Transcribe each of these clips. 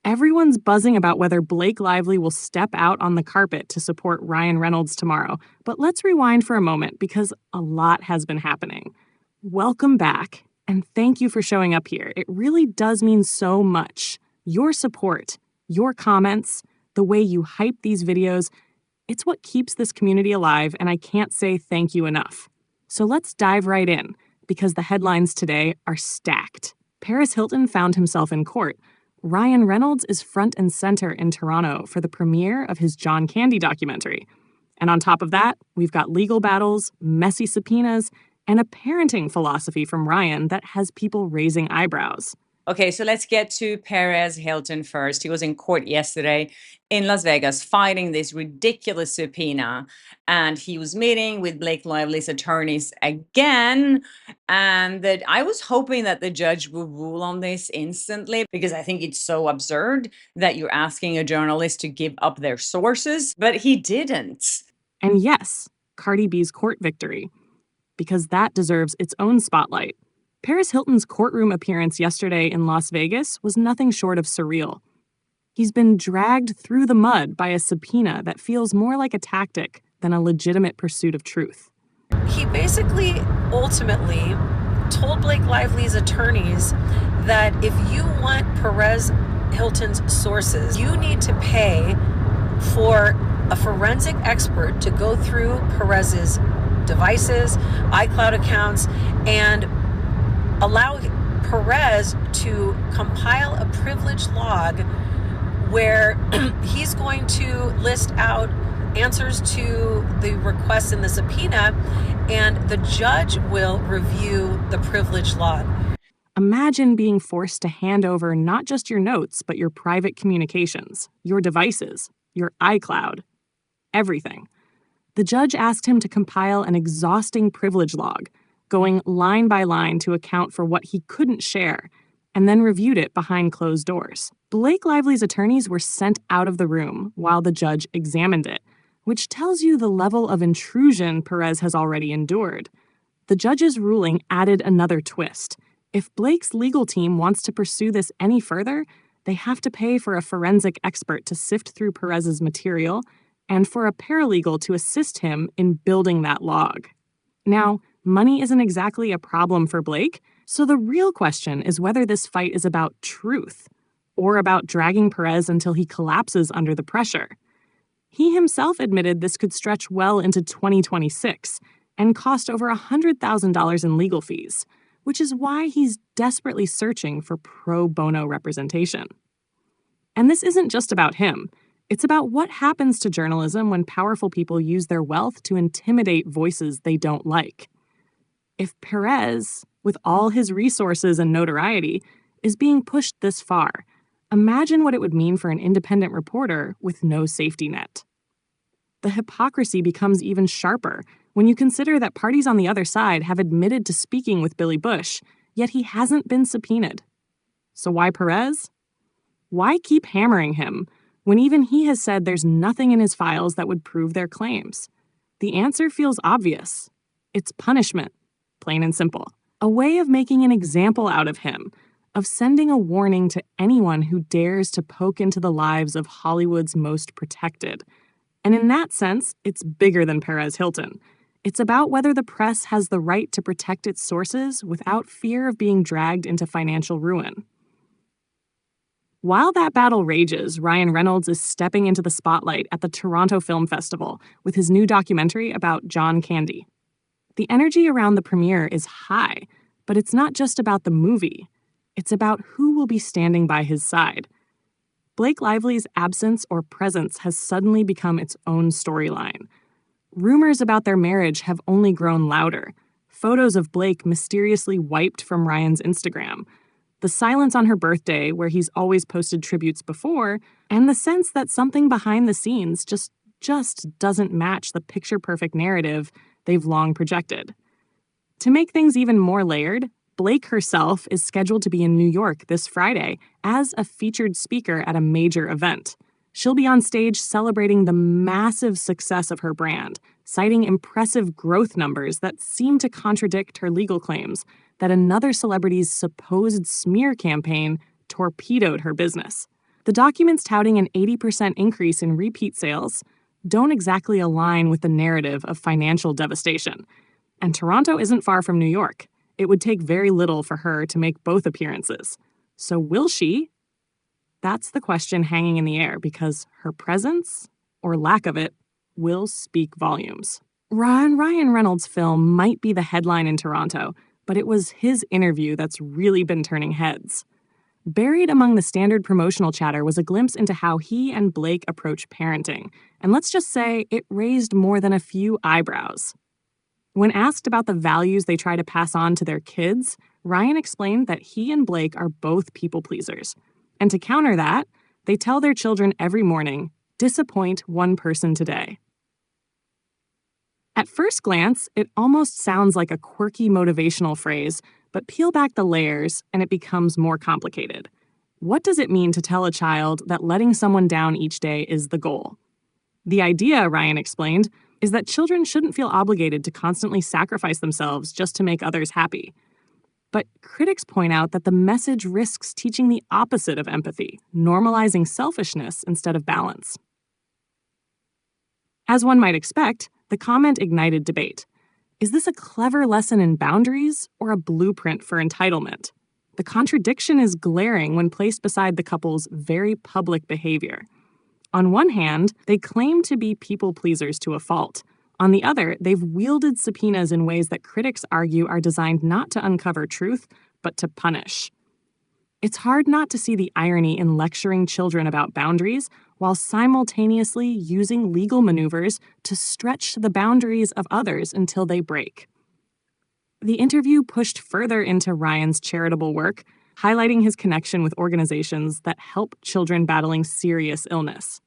Everyone's buzzing about whether Blake Lively will step out on the carpet to support Ryan Reynolds tomorrow. But let's rewind for a moment because a lot has been happening. Welcome back, and thank you for showing up here. It really does mean so much. Your support, your comments, the way you hype these videos, it's what keeps this community alive, and I can't say thank you enough. So let's dive right in, because the headlines today are stacked. Perez Hilton found himself in court. Ryan Reynolds is front and center in Toronto for the premiere of his John Candy documentary. And on top of that, we've got legal battles, messy subpoenas, and a parenting philosophy from Ryan that has people raising eyebrows. Okay, so let's get to Perez Hilton first. He was in court yesterday in Las Vegas fighting this ridiculous subpoena, and he was meeting with Blake Lively's attorneys again. And that I was hoping that the judge would rule on this instantly because I think it's so absurd that you're asking a journalist to give up their sources, but he didn't. And yes, Cardi B's court victory, because that deserves its own spotlight. Perez Hilton's courtroom appearance yesterday in Las Vegas was nothing short of surreal. He's been dragged through the mud by a subpoena that feels more like a tactic than a legitimate pursuit of truth. He basically, ultimately, told Blake Lively's attorneys that if you want Perez Hilton's sources, you need to pay for a forensic expert to go through Perez's devices, iCloud accounts, and allow Perez to compile a privilege log where he's going to list out answers to the requests in the subpoena, and the judge will review the privilege log. Imagine being forced to hand over not just your notes, but your private communications, your devices, your iCloud, everything. The judge asked him to compile an exhausting privilege log, going line by line to account for what he couldn't share, and then reviewed it behind closed doors. Blake Lively's attorneys were sent out of the room while the judge examined it, which tells you the level of intrusion Perez has already endured. The judge's ruling added another twist. If Blake's legal team wants to pursue this any further, they have to pay for a forensic expert to sift through Perez's material and for a paralegal to assist him in building that log. Now, money isn't exactly a problem for Blake, so the real question is whether this fight is about truth or about dragging Perez until he collapses under the pressure. He himself admitted this could stretch well into 2026 and cost over $100,000 in legal fees, which is why he's desperately searching for pro bono representation. And this isn't just about him. It's about what happens to journalism when powerful people use their wealth to intimidate voices they don't like. If Perez, with all his resources and notoriety, is being pushed this far, imagine what it would mean for an independent reporter with no safety net. The hypocrisy becomes even sharper when you consider that parties on the other side have admitted to speaking with Billy Bush, yet he hasn't been subpoenaed. So why Perez? Why keep hammering him when even he has said there's nothing in his files that would prove their claims? The answer feels obvious. It's punishment, plain and simple. A way of making an example out of him, of sending a warning to anyone who dares to poke into the lives of Hollywood's most protected. And in that sense, it's bigger than Perez Hilton. It's about whether the press has the right to protect its sources without fear of being dragged into financial ruin. While that battle rages, Ryan Reynolds is stepping into the spotlight at the Toronto Film Festival with his new documentary about John Candy. The energy around the premiere is high, but it's not just about the movie. It's about who will be standing by his side. Blake Lively's absence or presence has suddenly become its own storyline. Rumors about their marriage have only grown louder. Photos of Blake mysteriously wiped from Ryan's Instagram. The silence on her birthday, where he's always posted tributes before, and the sense that something behind the scenes just doesn't match the picture-perfect narrative they've long projected. To make things even more layered, Blake herself is scheduled to be in New York this Friday as a featured speaker at a major event. She'll be on stage celebrating the massive success of her brand, citing impressive growth numbers that seem to contradict her legal claims that another celebrity's supposed smear campaign torpedoed her business. The documents touting an 80% increase in repeat sales don't exactly align with the narrative of financial devastation. And Toronto isn't far from New York. It would take very little for her to make both appearances. So will she? That's the question hanging in the air because her presence, or lack of it, will speak volumes. Ryan Reynolds' film might be the headline in Toronto, but it was his interview that's really been turning heads. Buried among the standard promotional chatter was a glimpse into how he and Blake approach parenting, and let's just say it raised more than a few eyebrows. When asked about the values they try to pass on to their kids, Ryan explained that he and Blake are both people pleasers. And to counter that, they tell their children every morning, disappoint one person today. At first glance, it almost sounds like a quirky motivational phrase, but peel back the layers and it becomes more complicated. What does it mean to tell a child that letting someone down each day is the goal? The idea, Ryan explained, is that children shouldn't feel obligated to constantly sacrifice themselves just to make others happy. But critics point out that the message risks teaching the opposite of empathy, normalizing selfishness instead of balance. As one might expect, the comment ignited debate. Is this a clever lesson in boundaries or a blueprint for entitlement? The contradiction is glaring when placed beside the couple's very public behavior. On one hand, they claim to be people pleasers to a fault. On the other, they've wielded subpoenas in ways that critics argue are designed not to uncover truth, but to punish. It's hard not to see the irony in lecturing children about boundaries while simultaneously using legal maneuvers to stretch the boundaries of others until they break. The interview pushed further into Ryan's charitable work, highlighting his connection with organizations that help children battling serious illness.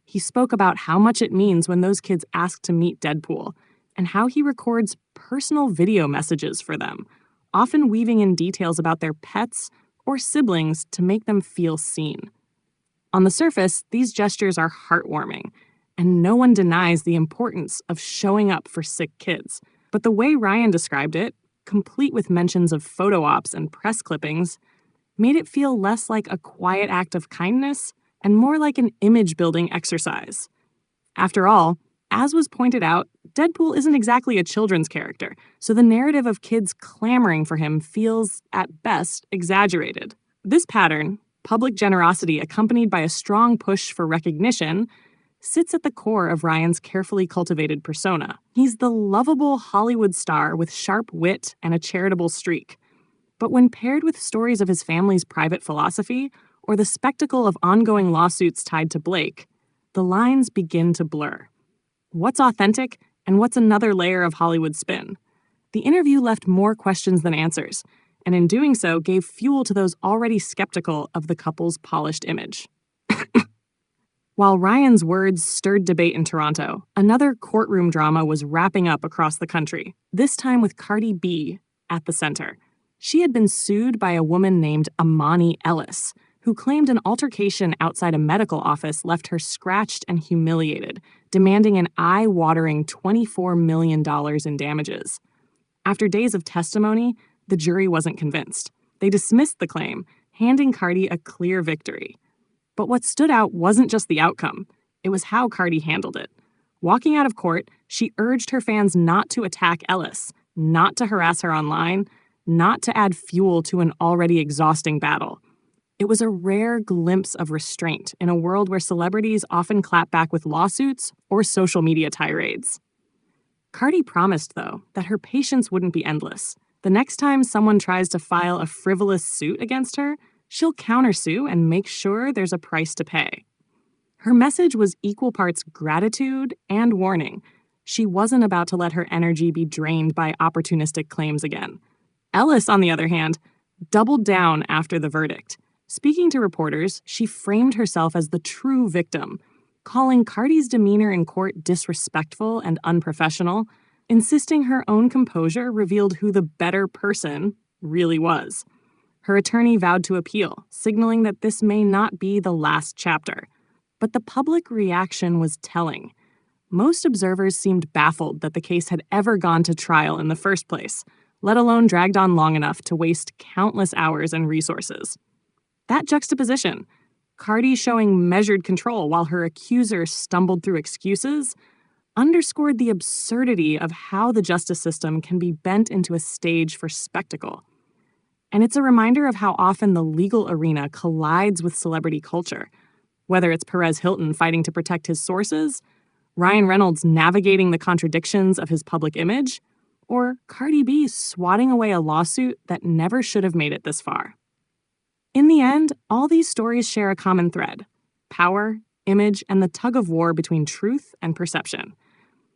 He spoke about how much it means when those kids ask to meet Deadpool, and how he records personal video messages for them, often weaving in details about their pets or siblings to make them feel seen. On the surface, these gestures are heartwarming, and no one denies the importance of showing up for sick kids. But the way Ryan described it, complete with mentions of photo ops and press clippings, made it feel less like a quiet act of kindness and more like an image-building exercise. After all, as was pointed out, Deadpool isn't exactly a children's character, so the narrative of kids clamoring for him feels, at best, exaggerated. This pattern, public generosity accompanied by a strong push for recognition, sits at the core of Ryan's carefully cultivated persona. He's the lovable Hollywood star with sharp wit and a charitable streak. But when paired with stories of his family's private philosophy, or the spectacle of ongoing lawsuits tied to Blake, the lines begin to blur. What's authentic, and what's another layer of Hollywood spin? The interview left more questions than answers, and in doing so gave fuel to those already skeptical of the couple's polished image. While Ryan's words stirred debate in Toronto, another courtroom drama was wrapping up across the country, this time with Cardi B at the center. She had been sued by a woman named Amani Ellis, who claimed an altercation outside a medical office left her scratched and humiliated, demanding an eye-watering $24 million in damages. After days of testimony, the jury wasn't convinced. They dismissed the claim, handing Cardi a clear victory. But what stood out wasn't just the outcome. It was how Cardi handled it. Walking out of court, she urged her fans not to attack Ellis, not to harass her online, not to add fuel to an already exhausting battle. It was a rare glimpse of restraint in a world where celebrities often clap back with lawsuits or social media tirades. Cardi promised, though, that her patience wouldn't be endless. The next time someone tries to file a frivolous suit against her, she'll countersue and make sure there's a price to pay. Her message was equal parts gratitude and warning. She wasn't about to let her energy be drained by opportunistic claims again. Ellis, on the other hand, doubled down after the verdict. Speaking to reporters, she framed herself as the true victim, calling Cardi's demeanor in court disrespectful and unprofessional, insisting her own composure revealed who the better person really was. Her attorney vowed to appeal, signaling that this may not be the last chapter. But the public reaction was telling. Most observers seemed baffled that the case had ever gone to trial in the first place, let alone dragged on long enough to waste countless hours and resources. That juxtaposition, Cardi showing measured control while her accuser stumbled through excuses underscored the absurdity of how the justice system can be bent into a stage for spectacle. And it's a reminder of how often the legal arena collides with celebrity culture, whether it's Perez Hilton fighting to protect his sources, Ryan Reynolds navigating the contradictions of his public image, or Cardi B swatting away a lawsuit that never should have made it this far. In the end, all these stories share a common thread: power, image, and the tug-of-war between truth and perception.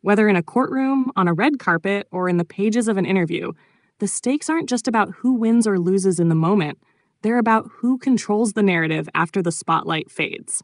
Whether in a courtroom, on a red carpet, or in the pages of an interview, the stakes aren't just about who wins or loses in the moment. They're about who controls the narrative after the spotlight fades.